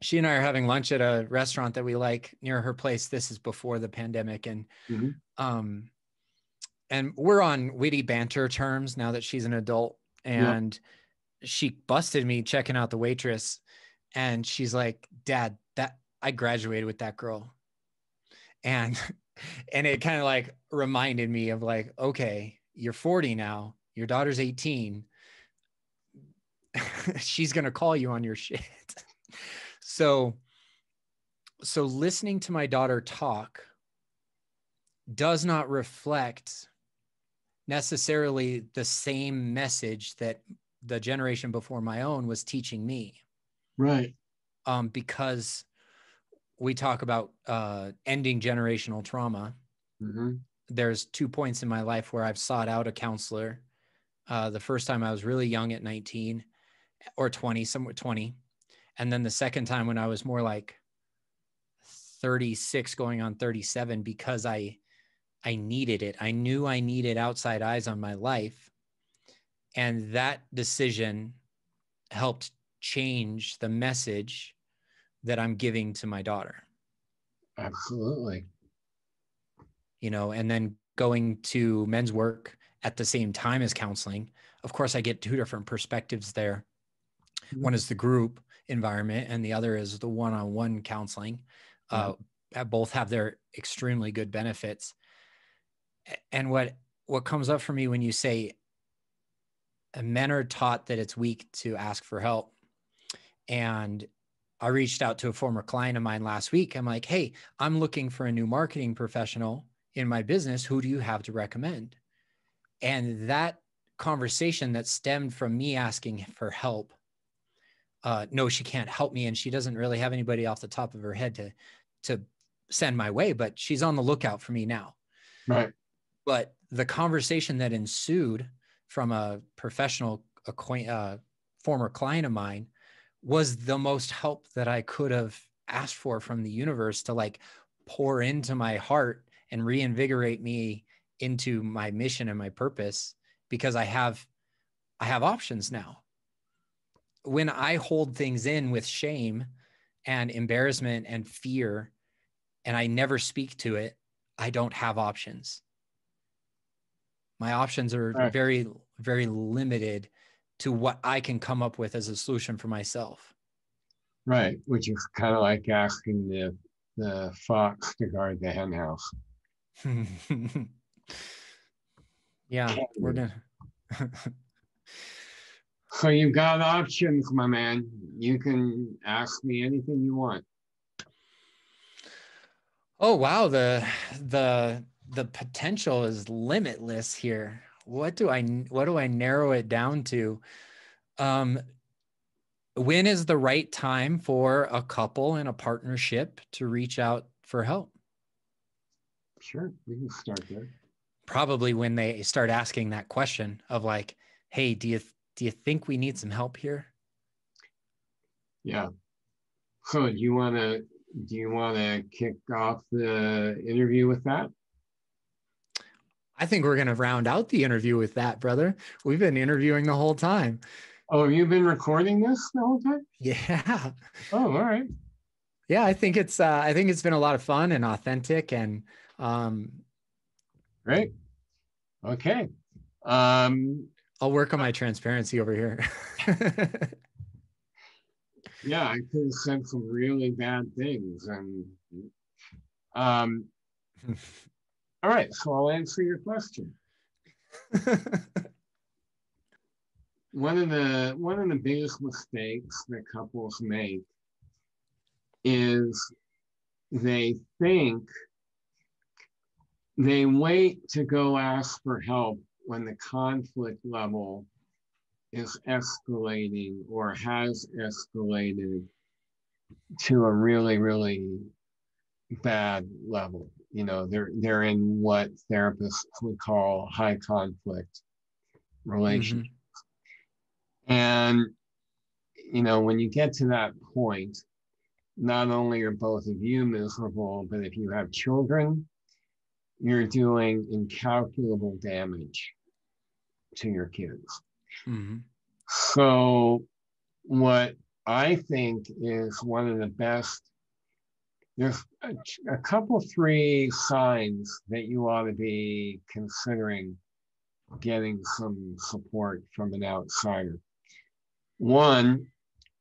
She and I are having lunch at a restaurant that we like near her place. This is before the pandemic, and and we're on witty banter terms now that she's an adult. And she busted me checking out the waitress, and she's like, "Dad, that I graduated with that girl," and it kind of like reminded me of like, okay, you're 40 now, your daughter's 18. She's gonna call you on your shit. So listening to my daughter talk does not reflect necessarily the same message that the generation before my own was teaching me. Right. Because we talk about ending generational trauma. There's 2 points in my life where I've sought out a counselor. The first time I was really young at 19 or 20, somewhere 20. And then the second time when I was more like 36 going on 37, because I needed it. I knew I needed outside eyes on my life. And that decision helped change the message that I'm giving to my daughter. Absolutely. And then going to men's work at the same time as counseling. Of course, I get two different perspectives there. One is the group environment and the other is the one-on-one counseling. Both have their extremely good benefits. And what comes up for me when you say men are taught that it's weak to ask for help. And I reached out to a former client of mine last week. I'm like, hey, I'm looking for a new marketing professional in my business. Who do you have to recommend? And that conversation that stemmed from me asking for help, no, she can't help me. And she doesn't really have anybody off the top of her head to send my way, but she's on the lookout for me now. Right. But the conversation that ensued from a professional former client of mine was the most help that I could have asked for from the universe to like pour into my heart and reinvigorate me into my mission and my purpose, because I have options now. When I hold things in with shame and embarrassment and fear, and I never speak to it, I don't have options. My options are very, very limited to what I can come up with as a solution for myself. Right, which is kind of like asking the fox to guard the hen house. Yeah, we're gonna. So you've got options, my man. You can ask me anything you want. Oh wow, the potential is limitless here. What do I narrow it down to? Um, when is the right time for a couple in a partnership to reach out for help? Sure, we can start there. Probably when they start asking that question of like, "Hey, do you think we need some help here?" Yeah. So do you want to kick off the interview with that? I think we're going to round out the interview with that, brother. We've been interviewing the whole time. Oh, have you been recording this the whole time? Yeah. Oh, all right. Yeah, I think it's been a lot of fun and authentic and Great. Okay. Um, I'll work on my transparency over here. yeah, I could have said some really bad things, and um, all right. So I'll answer your question. One of the biggest mistakes that couples make is they think they wait to go ask for help when the conflict level is escalating or has escalated to a really, really bad level. You know, they're in what therapists would call high conflict relationships. And, you know, when you get to that point, not only are both of you miserable, but if you have children, you're doing incalculable damage to your kids. Mm-hmm. So, what I think is one of the best, there's a couple, three signs that you ought to be considering getting some support from an outsider. One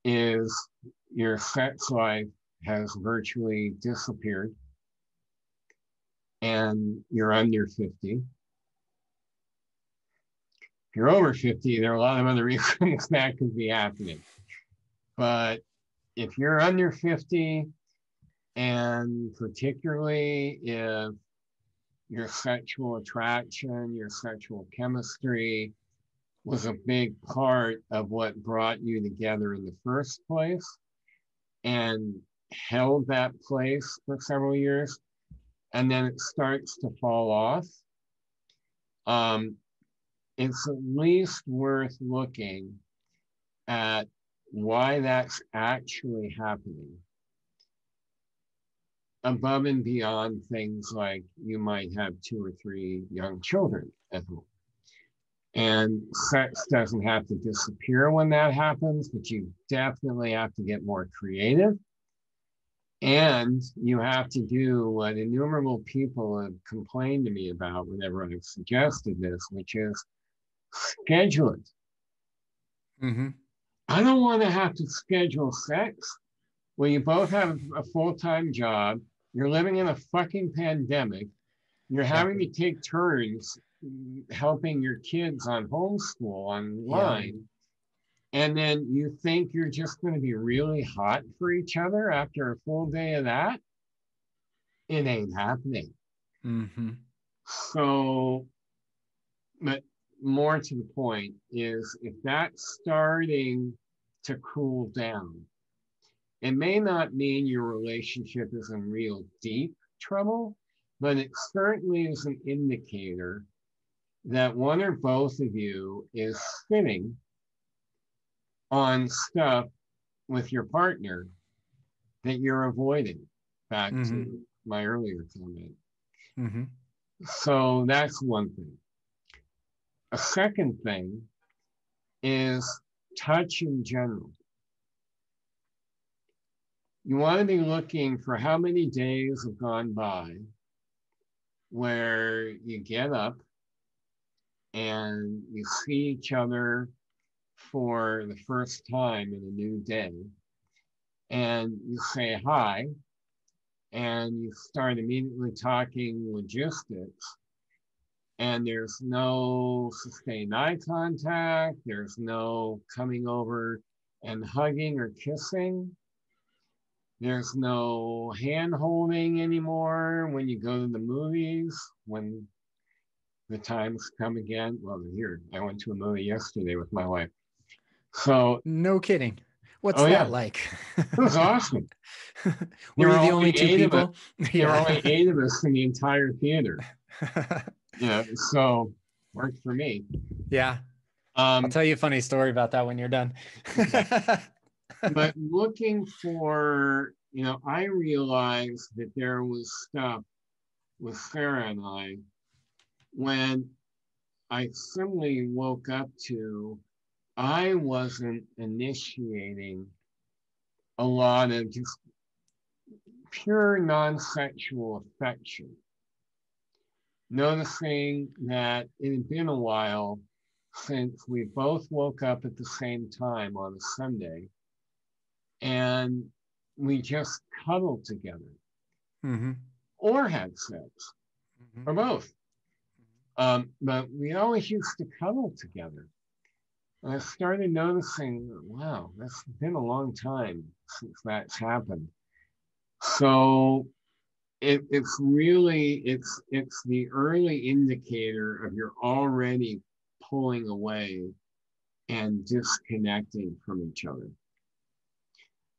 is your sex life has virtually disappeared and you're under 50. If you're over 50, there are a lot of other reasons that could be happening. But if you're under 50, and particularly if your sexual attraction, your sexual chemistry was a big part of what brought you together in the first place and held that place for several years, and then it starts to fall off, it's at least worth looking at why that's actually happening, above and beyond things like you might have 2 or 3 young children at home. And sex doesn't have to disappear when that happens, but you definitely have to get more creative. And you have to do what innumerable people have complained to me about whenever I've suggested this, which is schedule it. Mm-hmm. I don't want to have to schedule sex when you both have a full-time job. You're living in a fucking pandemic. You're having to take turns helping your kids on homeschool online. And then you think you're just going to be really hot for each other after a full day of that? It ain't happening. Mm-hmm. So, but more to the point is if that's starting to cool down, it may not mean your relationship is in real deep trouble, but it certainly is an indicator that one or both of you is sitting on stuff with your partner that you're avoiding, back to my earlier comment. Mm-hmm. So that's one thing. A second thing is touch in general. You want to be looking for how many days have gone by where you get up and you see each other for the first time in a new day, and you say hi, and you start immediately talking logistics, and there's no sustained eye contact, there's no coming over and hugging or kissing, there's no hand holding anymore when you go to the movies, when the times come again. Well, here, I went to a movie yesterday with my wife. So, no kidding. What's oh that yeah, like? it was awesome. Were you the only two people? There were only 8 of us in the entire theater. Yeah, so worked for me. Yeah. I'll tell you a funny story about that when you're done. But looking for, I realized that there was stuff with Sarah and I when I suddenly woke up to, I wasn't initiating a lot of just pure non-sexual affection. Noticing that it had been a while since we both woke up at the same time on a Sunday and we just cuddled together or had sex or both. But we always used to cuddle together. And I started noticing, wow, that's been a long time since that's happened. So it's really, it's the early indicator of you're already pulling away and disconnecting from each other.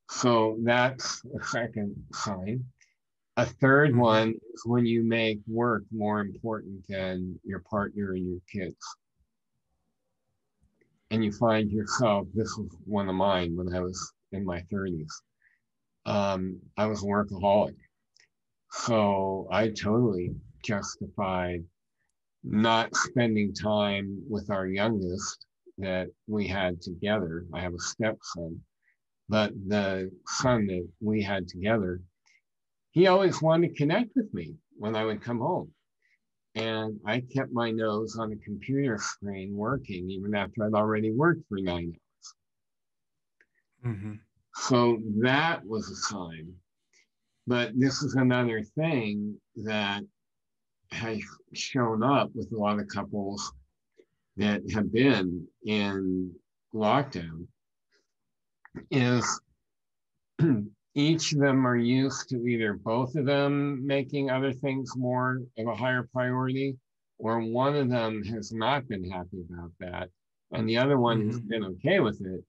So that's a second sign. A third one is when you make work more important than your partner and your kids. And you find yourself, this was one of mine when I was in my 30s. I was a workaholic. So I totally justified not spending time with our youngest that we had together. I have a stepson, but the son that we had together, he always wanted to connect with me when I would come home. And I kept my nose on a computer screen working even after I'd already worked for 9 hours. So that was a sign. But this is another thing that has shown up with a lot of couples that have been in lockdown is each of them are used to either both of them making other things more of a higher priority, or one of them has not been happy about that, and the other one has been okay with it,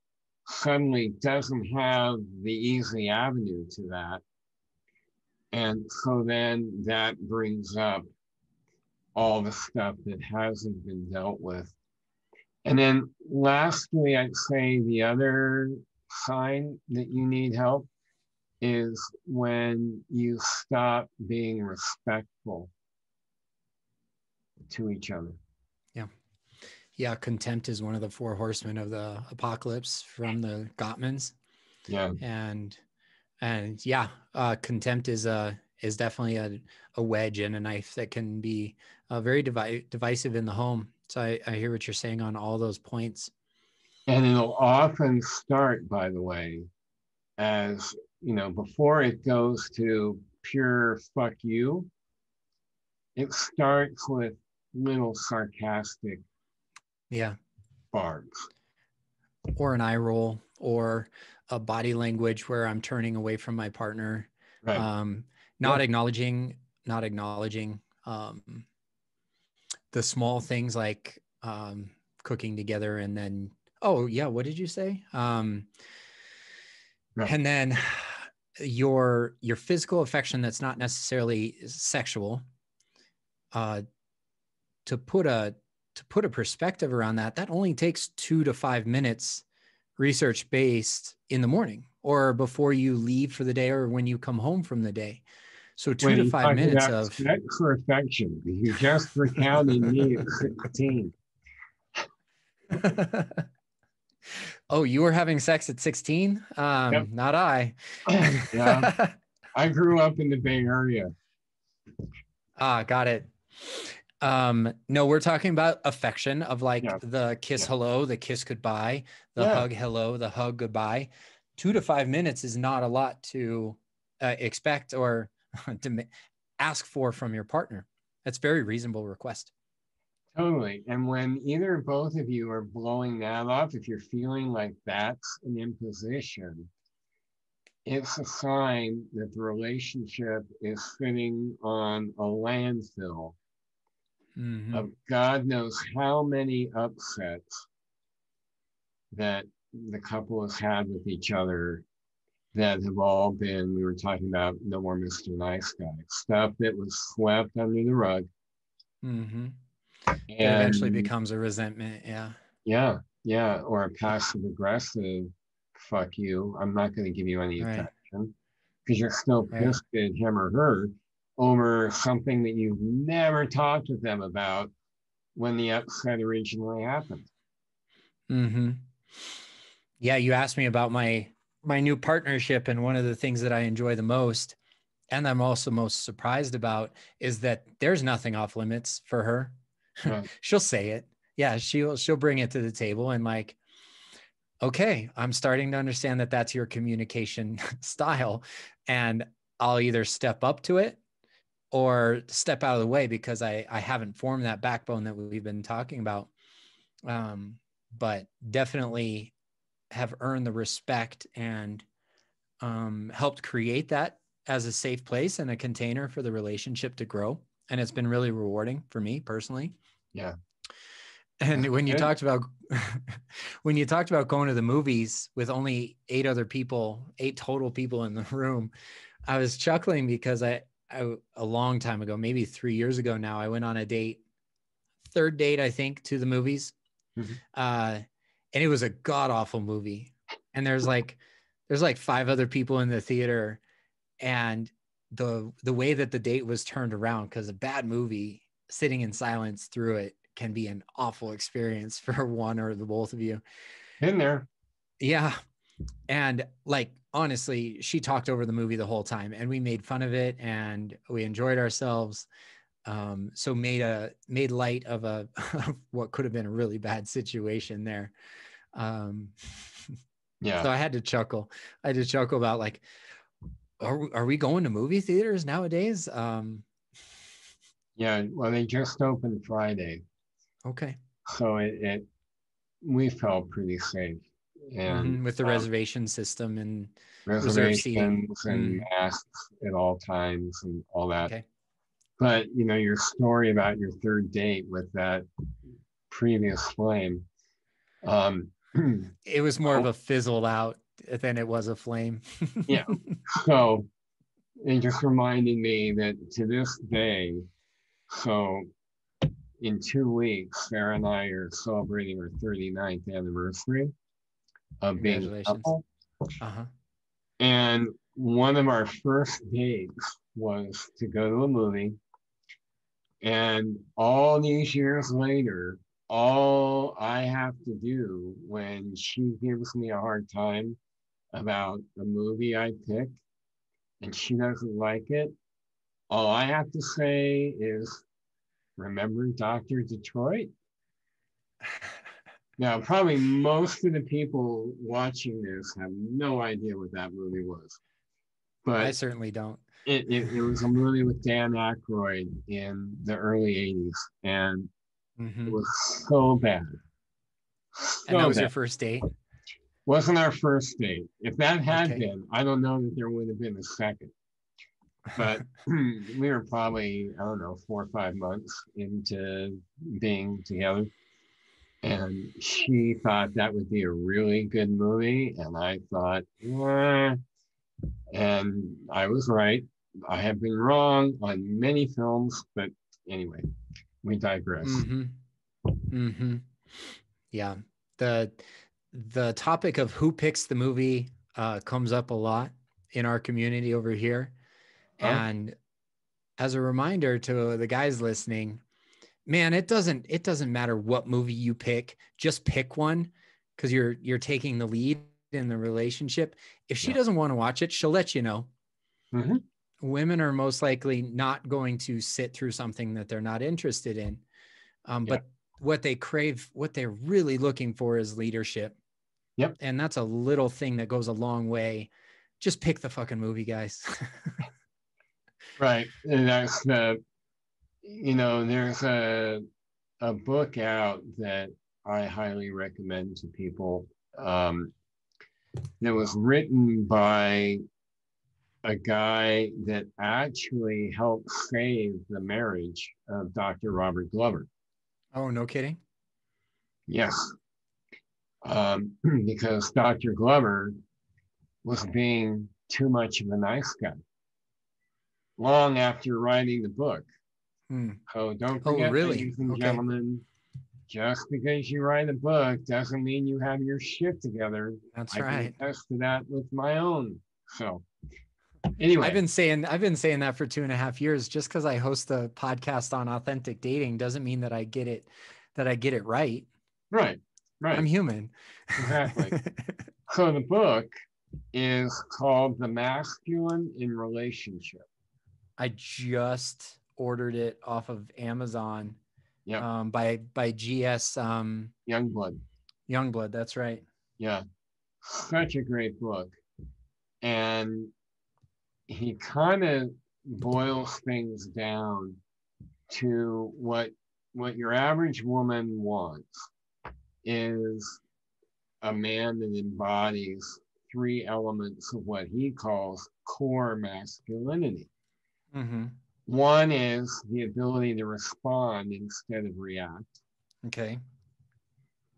suddenly doesn't have the easy avenue to that. And so then that brings up all the stuff that hasn't been dealt with. And then lastly, I'd say the other sign that you need help is when you stop being respectful to each other. Yeah. Contempt is one of the 4 horsemen of the apocalypse from the Gottmans. Yeah. And yeah, contempt is definitely a wedge and a knife that can be very divisive in the home. So I hear what you're saying on all those points. And it'll often start, by the way, as, before it goes to pure fuck you, it starts with little sarcastic barbs. Or an eye roll, or a body language where I'm turning away from my partner, right. Not acknowledging the small things like cooking together, and then, what did you say? Right. And then your physical affection that's not necessarily sexual, to put a perspective around that only takes 2 to 5 minutes research based in the morning or before you leave for the day or when you come home from the day. So 2 to 5 minutes of sex or affection. You just recounted me at 16. Oh, you were having sex at 16? Yep. Not I. Yeah. I grew up in the Bay Area. Got it. No, we're talking about affection of the kiss hello, the kiss goodbye, the hug hello, the hug goodbye. 2 to 5 minutes is not a lot to expect or to ask for from your partner. That's a very reasonable request. Totally. And when either or both of you are blowing that up, if you're feeling like that's an imposition, it's a sign that the relationship is sitting on a landfill of God knows how many upsets that the couple has had with each other that have all been, we were talking about No More Mr. Nice Guy, stuff that was swept under the rug. That eventually becomes a resentment. Yeah, or a passive aggressive, fuck you, I'm not going to give you any attention, because you're still pissed at him or her over something that you've never talked with them about when the upset originally happened. Yeah, you asked me about my new partnership, and one of the things that I enjoy the most, and I'm also most surprised about, is that there's nothing off limits for her. She'll say it. Yeah, she'll bring it to the table, and like, okay, I'm starting to understand that that's your communication style, and I'll either step up to it or step out of the way, because I haven't formed that backbone that we've been talking about. But definitely have earned the respect and helped create that as a safe place and a container for the relationship to grow. And it's been really rewarding for me personally. Yeah. And when you talked about going to the movies with only 8 total people in the room, I was chuckling because I a long time ago, maybe 3 years ago now, I went on a date, third date, I think, to the movies. And it was a god awful movie. And there's like 5 other people in the theater, and the way that the date was turned around, because a bad movie, sitting in silence through it can be an awful experience for one or the both of you. Been there. Yeah. And like, honestly, she talked over the movie the whole time, and we made fun of it and we enjoyed ourselves. So made light of what could have been a really bad situation there. Yeah. So I had to chuckle about like, are we going to movie theaters nowadays? Yeah. Well, they just opened Friday. Okay. So we felt pretty safe. And with the reservation system and reservations and masks at all times and all that. Okay. But your story about your third date with that previous flame, it was more of a fizzled out than it was a flame. Yeah. So it just reminded me that to this day, so in 2 weeks, Sarah and I are celebrating our 39th anniversary of being a couple. And one of our first dates was to go to a movie. And all these years later, all I have to do when she gives me a hard time about a movie I pick and she doesn't like it, all I have to say is, remember Dr. Detroit? Now, probably most of the people watching this have no idea what that movie was. But I certainly don't. It was a movie with Dan Aykroyd in the early 80s, and it was so bad. And that was your first date? Wasn't our first date. If that had been, I don't know that there would have been a second. But we were probably, 4 or 5 months into being together. And she thought that would be a really good movie. And I thought, and I was right. I have been wrong on many films, but anyway, we digress. Yeah. The topic of who picks the movie comes up a lot in our community over here. And as a reminder to the guys listening, man, it doesn't matter what movie you pick, just pick one, because you're taking the lead in the relationship. If she doesn't want to watch it, she'll let you know. Women are most likely not going to sit through something that they're not interested in. But what they crave, what they're really looking for is leadership. Yep. And that's a little thing that goes a long way. Just pick the fucking movie, guys. Right. And that's there's a book out that I highly recommend to people. That was written by a guy that actually helped save the marriage of Dr. Robert Glover. Oh, no kidding. Yes. Because Dr. Glover was being too much of a nice guy long after writing the book. So don't forget, really? ladies and Okay. gentlemen, just because you write a book doesn't mean you have your shit together. That's I right. can attest to that with my own. So anyway, I've been saying that for 2.5 years. Just because I host a podcast on authentic dating doesn't mean that I get it right. Right. I'm human. Exactly. So the book is called The Masculine in Relationship. I just ordered it off of Amazon. Yep. By GS Youngblood. Youngblood, that's right. Yeah. Such a great book. And he kind of boils things down to what your average woman wants is a man that embodies 3 elements of what he calls core masculinity. Mm-hmm. One is the ability to respond instead of react. Okay.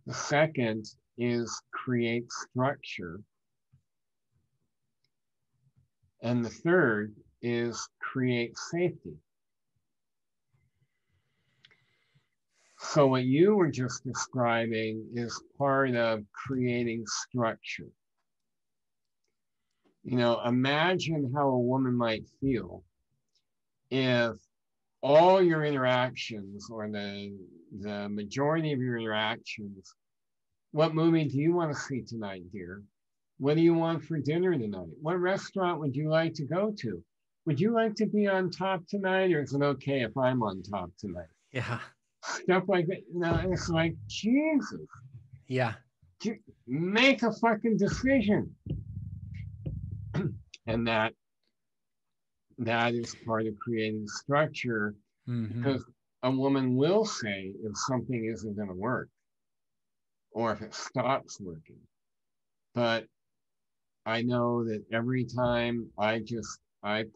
The second is create structure. And the third is create safety. So what you were just describing is part of creating structure. Imagine how a woman might feel if all your interactions, or the majority of your interactions, what movie do you want to see tonight, dear? What do you want for dinner tonight? What restaurant would you like to go to? Would you like to be on top tonight, or is it okay if I'm on top tonight? Yeah. Stuff like that. It's like, Jesus. Yeah. Make a fucking decision. And that is part of creating structure, because a woman will say if something isn't going to work or if it stops working. But I know that every time I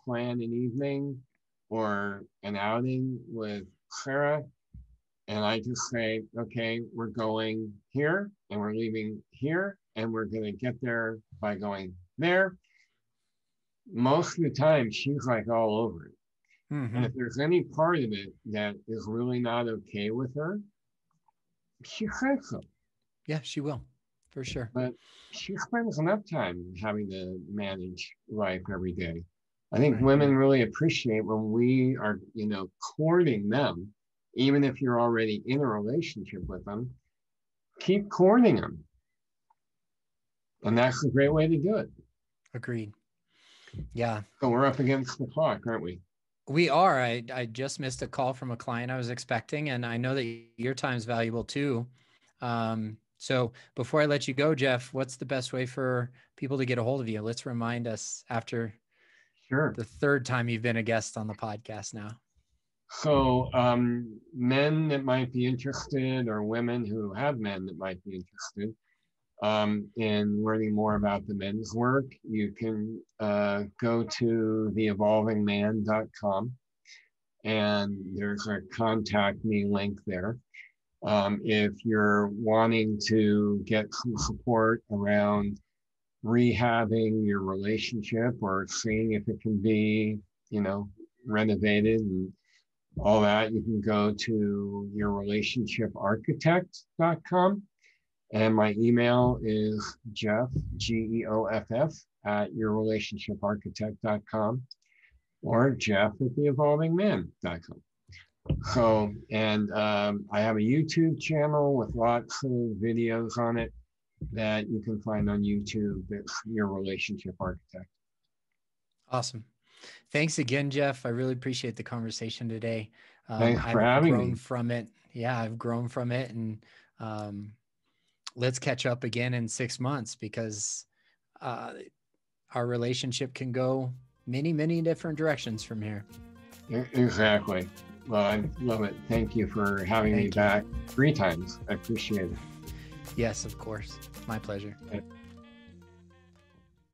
plan an evening or an outing with Sarah, and I just say, okay, we're going here and we're leaving here, and we're going to get there by going there. Most of the time, she's like all over it. And if there's any part of it that is really not okay with her, she says so. Yeah, she will, for sure. But she spends enough time having to manage life every day. I think women really appreciate when we are, courting them, even if you're already in a relationship with them. Keep courting them. And that's a great way to do it. Agreed. Yeah. So we're up against the clock, aren't we? We are. I just missed a call from a client I was expecting, and I know that your time is valuable too. So before I let you go, Geoff, what's the best way for people to get a hold of you? Let's remind us after the third time you've been a guest on the podcast now. So men that might be interested, or women who have men that might be interested in learning more about the men's work, you can go to theevolvingman.com, and there's a contact me link there. If you're wanting to get some support around rehabbing your relationship, or seeing if it can be, renovated and all that, you can go to yourrelationshiparchitect.com. And my email is Geoff, Geoff, at yourrelationshiparchitect.com, or Geoff@theevolvingman.com. So, and I have a YouTube channel with lots of videos on it that you can find on YouTube. It's Your Relationship Architect. Awesome. Thanks again, Geoff. I really appreciate the conversation today. Thanks for having me. I've grown from it. Yeah, I've grown from it. And let's catch up again in 6 months, because our relationship can go many, many different directions from here. Exactly. Well, I love it. Thank you for having me back 3 times. I appreciate it. Yes, of course. My pleasure. Okay.